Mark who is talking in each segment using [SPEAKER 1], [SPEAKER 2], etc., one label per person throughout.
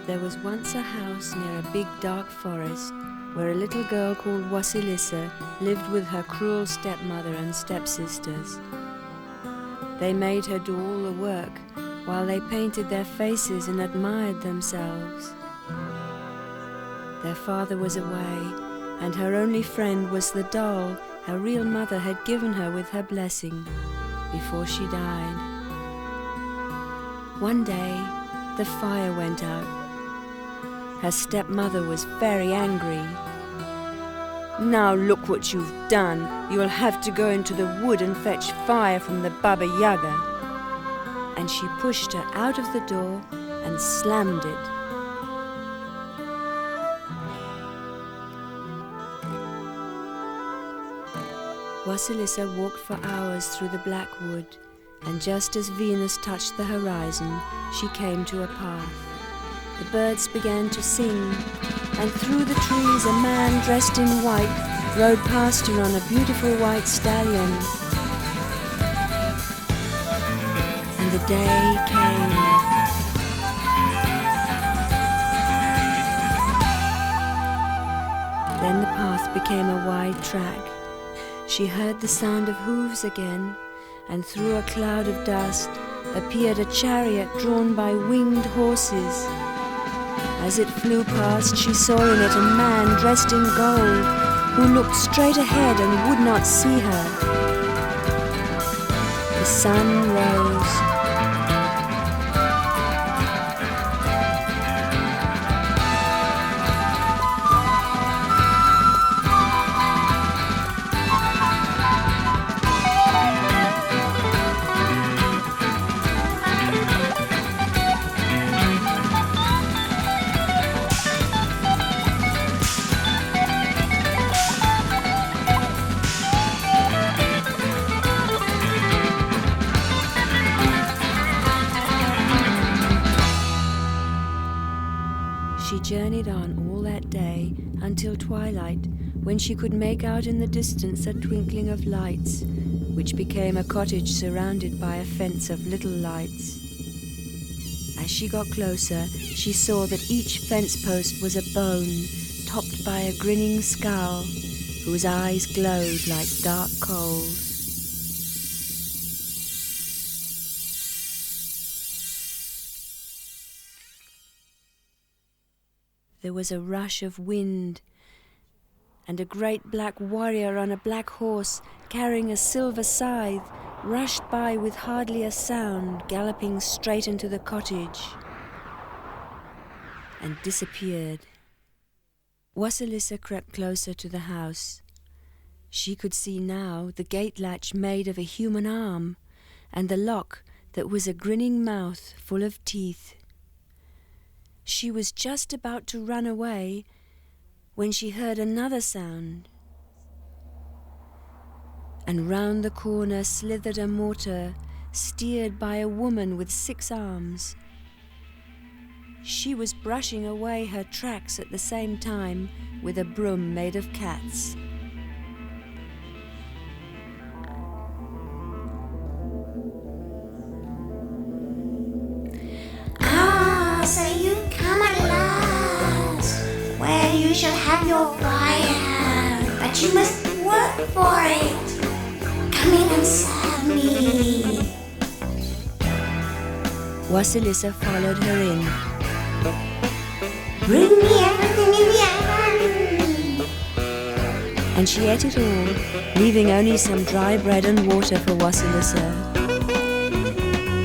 [SPEAKER 1] There was once a house near a big dark forest where a little girl called Wassilissa lived with her cruel stepmother and stepsisters. They made her do all the work while they painted their faces and admired themselves. Their father was away, and her only friend was the doll her real mother had given her with her blessing before she died. One day, the fire went out. Her stepmother was very angry. "Now look what you've done. You'll have to go into the wood and fetch fire from the Baba Yaga." And she pushed her out of the door and slammed it. Wassilissa walked for hours through the black wood, and just as Venus touched the horizon, she came to a path. The birds began to sing, and through the trees a man dressed in white rode past her on a beautiful white stallion. And the day came. Then the path became a wide track. She heard the sound of hooves again, and through a cloud of dust appeared a chariot drawn by winged horses. As it flew past, she saw in it a man dressed in gold, who looked straight ahead and would not see her. The sun rose. Journeyed on all that day until twilight, when she could make out in the distance a twinkling of lights, which became a cottage surrounded by a fence of little lights. As she got closer, she saw that each fence post was a bone, topped by a grinning skull, whose eyes glowed like dark coals. There was a rush of wind, and a great black warrior on a black horse, carrying a silver scythe, rushed by with hardly a sound, galloping straight into the cottage, and disappeared. Wassilissa crept closer to the house. She could see now the gate latch made of a human arm, and the lock that was a grinning mouth full of teeth. She was just about to run away when she heard another sound. And round the corner slithered a mortar, steered by a woman with 6 arms. She was brushing away her tracks at the same time with a broom made of cats.
[SPEAKER 2] So you come at last. Well, you shall have your fire, but you must work for it. Come in and serve me.
[SPEAKER 1] Wassilissa followed her in.
[SPEAKER 2] Bring me everything in the oven.
[SPEAKER 1] And she ate it all, leaving only some dry bread and water for Wassilissa.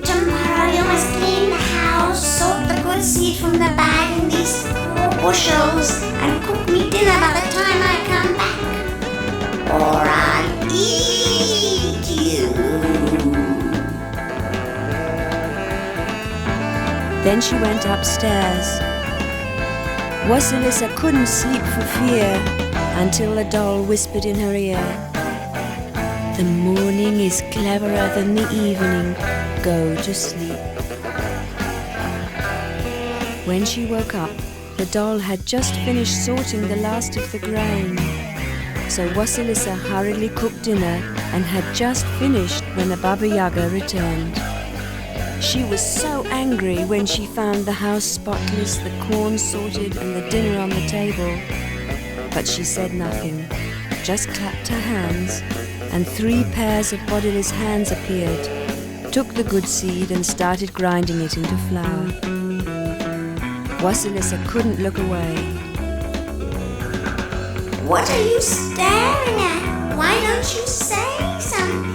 [SPEAKER 2] Tomorrow you must clean the house, sort the good seed from the bag in these 4 bushels, and cook me dinner by the time I come back, or I'll eat you.
[SPEAKER 1] Then she went upstairs. Wassilissa couldn't sleep for fear until the doll whispered in her ear, "The morning is cleverer than the evening. Go to sleep." When she woke up, the doll had just finished sorting the last of the grain. So Wassilissa hurriedly cooked dinner and had just finished when the Baba Yaga returned. She was so angry when she found the house spotless, the corn sorted, and the dinner on the table. But she said nothing, just clapped her hands, and 3 pairs of bodiless hands appeared, took the good seed and started grinding it into flour. Wassilissa couldn't look away.
[SPEAKER 2] What are you staring at? Why don't you say something?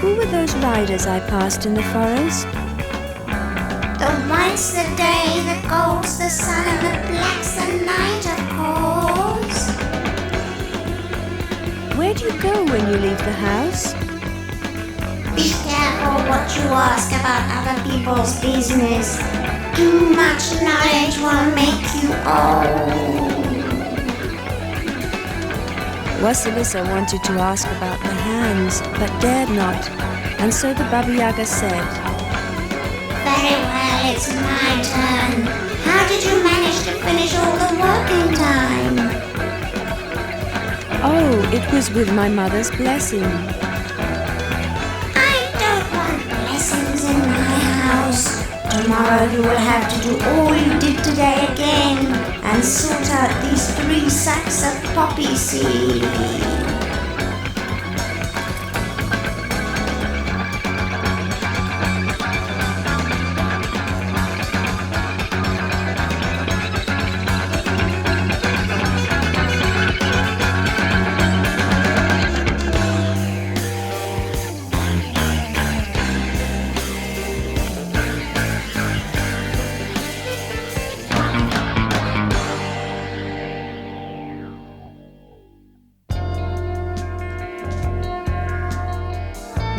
[SPEAKER 1] Who were those riders I passed in the forest?
[SPEAKER 2] The white's the day, the gold's the sun, and the black's the night, of course.
[SPEAKER 1] Where do you go when you leave the house?
[SPEAKER 2] Be careful what you ask about other people's business. Too much knowledge will make you old.
[SPEAKER 1] Wassilissa wanted to ask about the hands, but dared not, and so the Baba Yaga said,
[SPEAKER 2] Very well, it's my turn. How did you manage to finish all the work in time?
[SPEAKER 1] Oh, it was with my mother's blessing.
[SPEAKER 2] I don't want blessings in my house. Tomorrow you will have to do all you did today again and sort out these 3 sacks of poppy seed.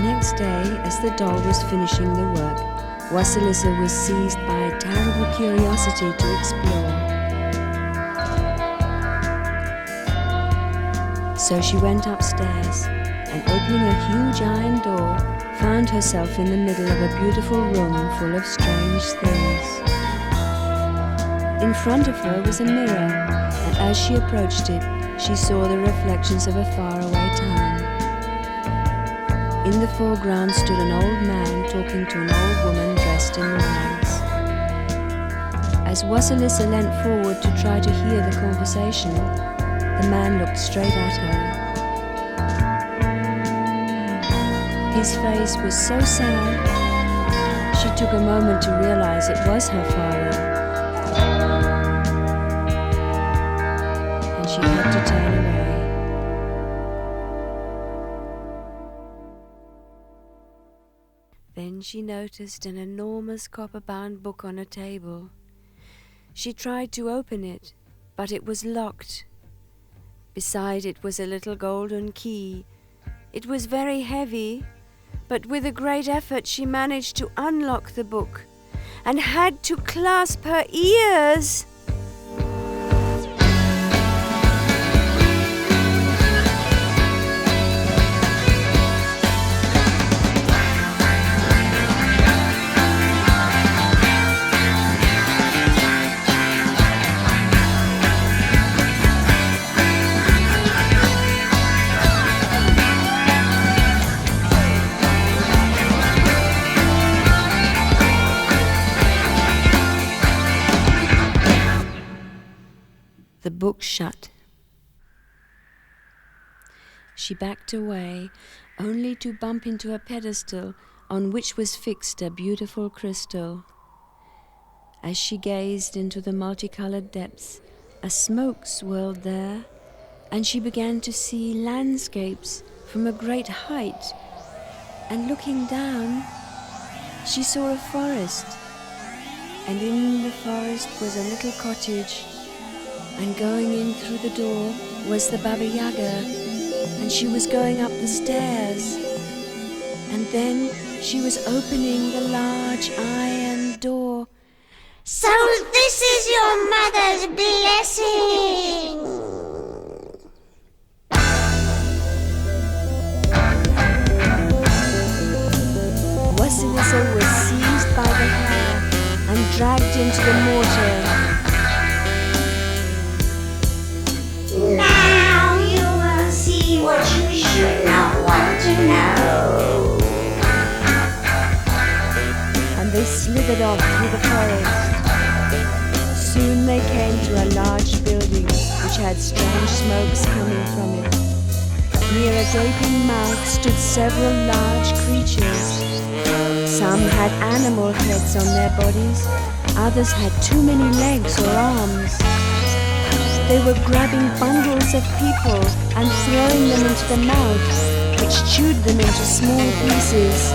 [SPEAKER 1] Next day, as the doll was finishing the work, Wassilissa was seized by a terrible curiosity to explore. So she went upstairs and, opening a huge iron door, found herself in the middle of a beautiful room full of strange things. In front of her was a mirror, and as she approached it, she saw the reflections of a faraway town. In the foreground stood an old man talking to an old woman dressed in rags. As Wassilissa leant forward to try to hear the conversation, the man looked straight at her. His face was so sad, she took a moment to realize it was her father. And she had to turn away. Then she noticed an enormous copper-bound book on a table. She tried to open it, but it was locked. Beside it was a little golden key. It was very heavy, but with a great effort she managed to unlock the book and had to clasp her ears. The book shut. She backed away, only to bump into a pedestal on which was fixed a beautiful crystal. As she gazed into the multicolored depths, a smoke swirled there, and she began to see landscapes from a great height. And looking down, she saw a forest, and in the forest was a little cottage. And going in through the door was the Baba Yaga, and she was going up the stairs. And then she was opening the large iron door.
[SPEAKER 2] So this is your mother's blessing!
[SPEAKER 1] Wassilissa was seized by the hair and dragged into the mortar.
[SPEAKER 2] Now you will see what you should not want to know.
[SPEAKER 1] slithered off through the forest. Soon they came to a large building which had strange smokes coming from it. Near a gaping mouth stood several large creatures. Some had animal heads on their bodies, others had too many legs or arms. They were grabbing bundles of people and throwing them into the mouth, which chewed them into small pieces.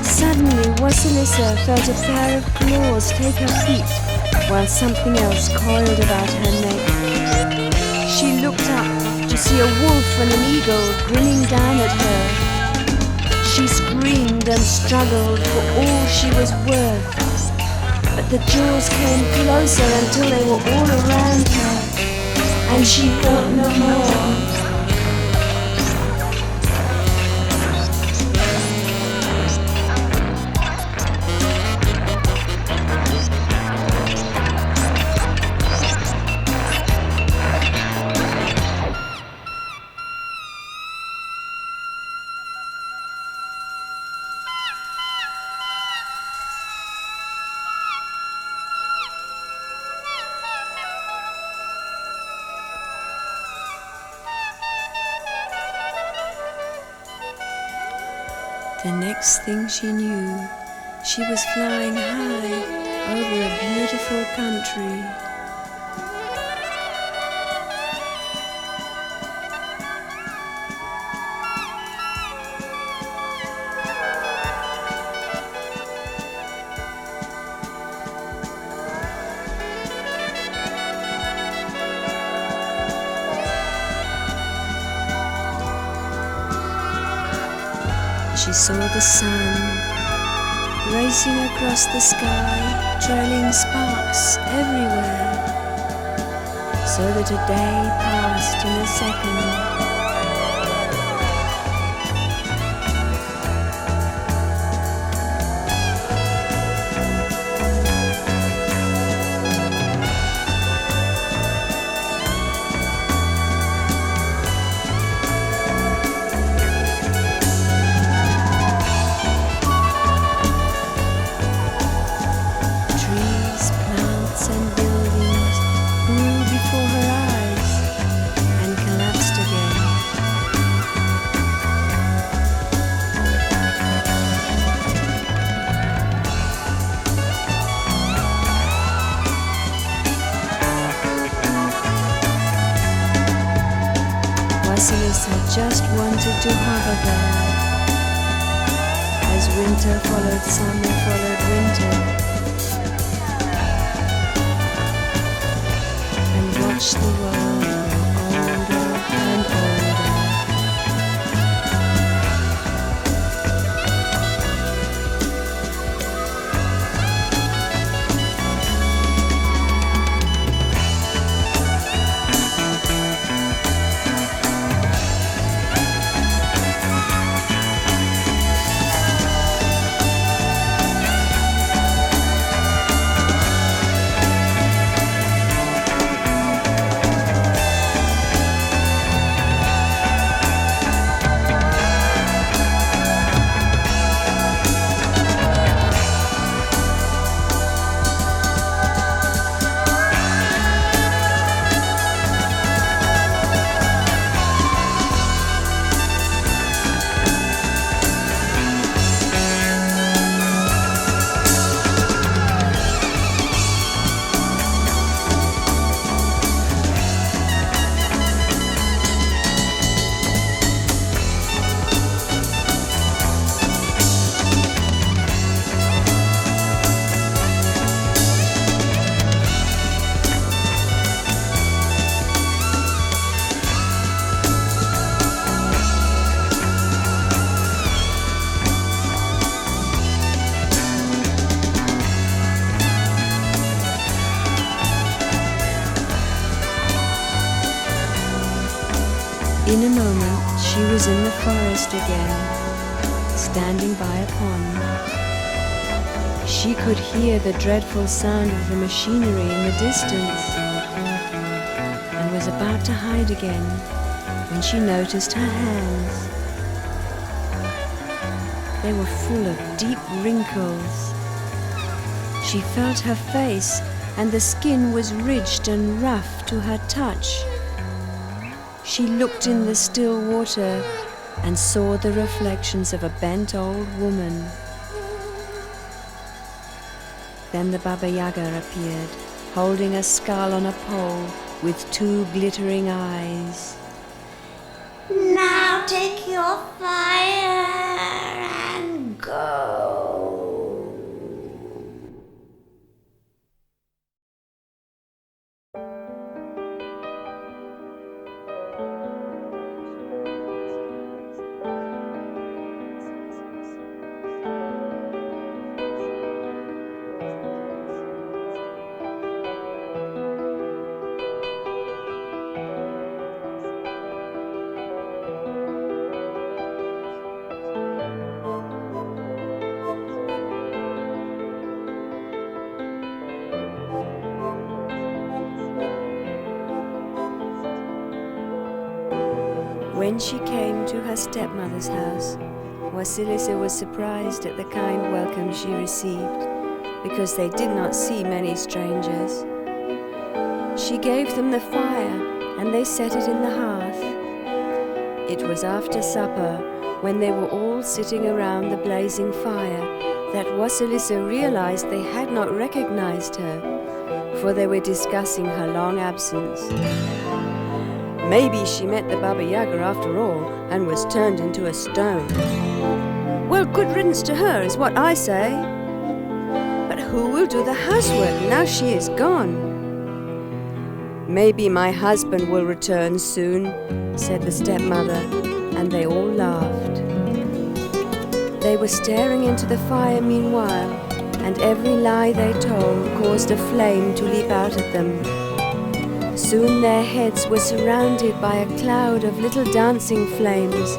[SPEAKER 1] Suddenly, Wassilissa felt a pair of claws take her feet, while something else coiled about her neck. She looked up to see a wolf and an eagle grinning down at her. She screamed and struggled for all she was worth, but the jaws came closer until they were all around her, and she felt no more. The next thing she knew, she was flying high over a beautiful country. She saw the sun racing across the sky, trailing sparks everywhere, so that a day passed in a second. Wassilissa just wanted to hover there, as winter followed summer followed winter, and watched the world grow older and older. In a moment, she was in the forest again, standing by a pond. She could hear the dreadful sound of the machinery in the distance, and was about to hide again when she noticed her hands. They were full of deep wrinkles, She felt her face, and the skin was ridged and rough to her touch. She looked in the still water and saw the reflections of a bent old woman. Then the Baba Yaga appeared, holding a skull on a pole with 2 glittering eyes.
[SPEAKER 2] Now take your fire and go.
[SPEAKER 1] When she came to her stepmother's house, Wassilissa was surprised at the kind welcome she received, because they did not see many strangers. She gave them the fire, and they set it in the hearth. It was after supper, when they were all sitting around the blazing fire, that Wassilissa realized they had not recognized her, for they were discussing her long absence. Maybe she met the Baba Yaga after all, and was turned into a stone. Well, good riddance to her is what I say. But who will do the housework now she is gone? Maybe my husband will return soon, said the stepmother, and they all laughed. They were staring into the fire meanwhile, and every lie they told caused a flame to leap out at them. Soon their heads were surrounded by a cloud of little dancing flames,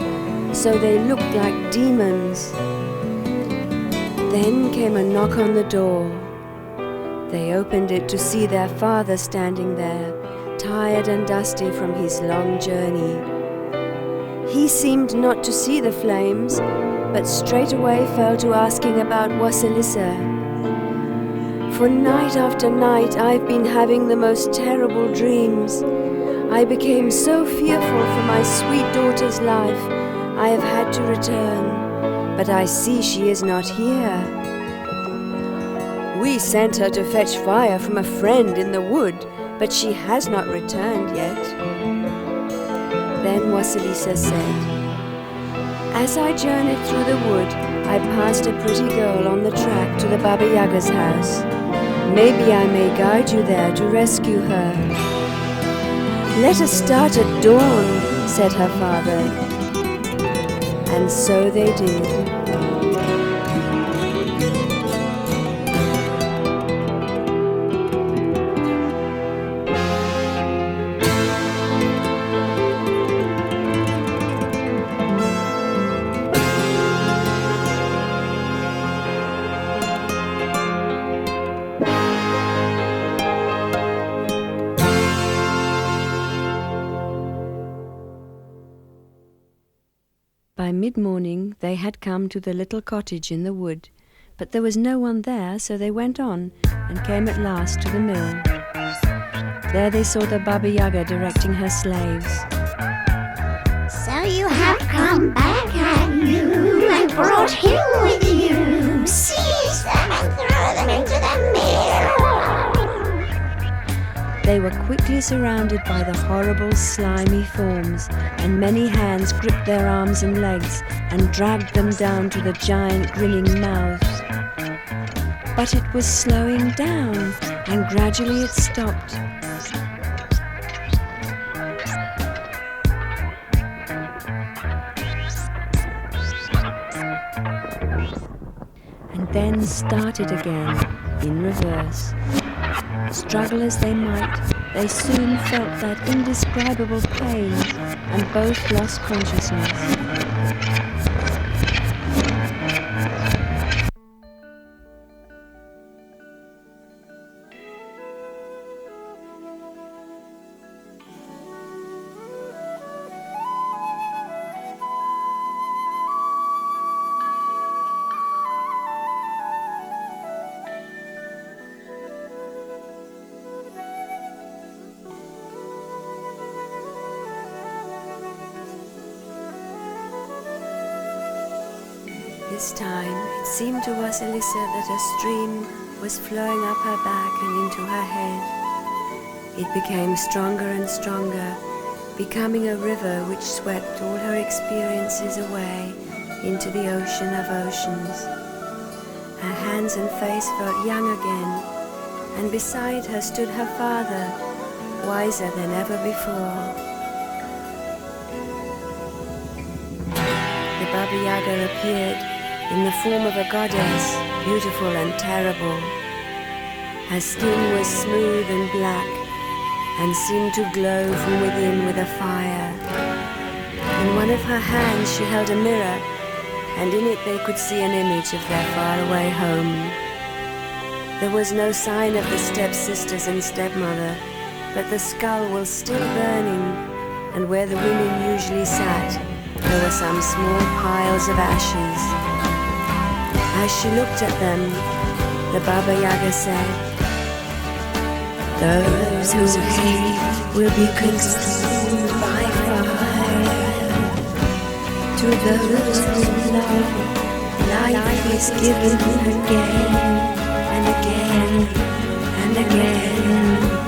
[SPEAKER 1] so they looked like demons. Then came a knock on the door. They opened it to see their father standing there, tired and dusty from his long journey. He seemed not to see the flames, but straightway fell to asking about Wassilissa. For night after night I've been having the most terrible dreams. I became so fearful for my sweet daughter's life, I have had to return, but I see she is not here. We sent her to fetch fire from a friend in the wood, but she has not returned yet. Then Wassilissa said, As I journeyed through the wood, I passed a pretty girl on the track to the Baba Yaga's house. Maybe I may guide you there to rescue her. Let us start at dawn, said her father. And so they did. By mid-morning they had come to the little cottage in the wood, but there was no one there, so they went on and came at last to the mill. There they saw the Baba Yaga directing her slaves.
[SPEAKER 2] So you have come back, have you, and brought him with you? Seize them and throw them into the mill.
[SPEAKER 1] They were quickly surrounded by the horrible slimy forms, and many hands gripped their arms and legs and dragged them down to the giant grinning mouths. But it was slowing down, and gradually it stopped. And then started again, in reverse. Struggle as they might, they soon felt that indescribable pain, and both lost consciousness. this time, it seemed to Wassilissa that a stream was flowing up her back and into her head. It became stronger and stronger, becoming a river which swept all her experiences away into the ocean of oceans. Her hands and face felt young again, and beside her stood her father, wiser than ever before. The Baba Yaga appeared in the form of a goddess, beautiful and terrible. Her skin was smooth and black, and seemed to glow from within with a fire. In one of her hands she held a mirror, and in it they could see an image of their faraway home. There was no sign of the stepsisters and stepmother, but the skull was still burning, and where the women usually sat, there were some small piles of ashes. As she looked at them, the Baba Yaga said, "Those who hate will be consumed by fire. To those who love, life is given again and again and again."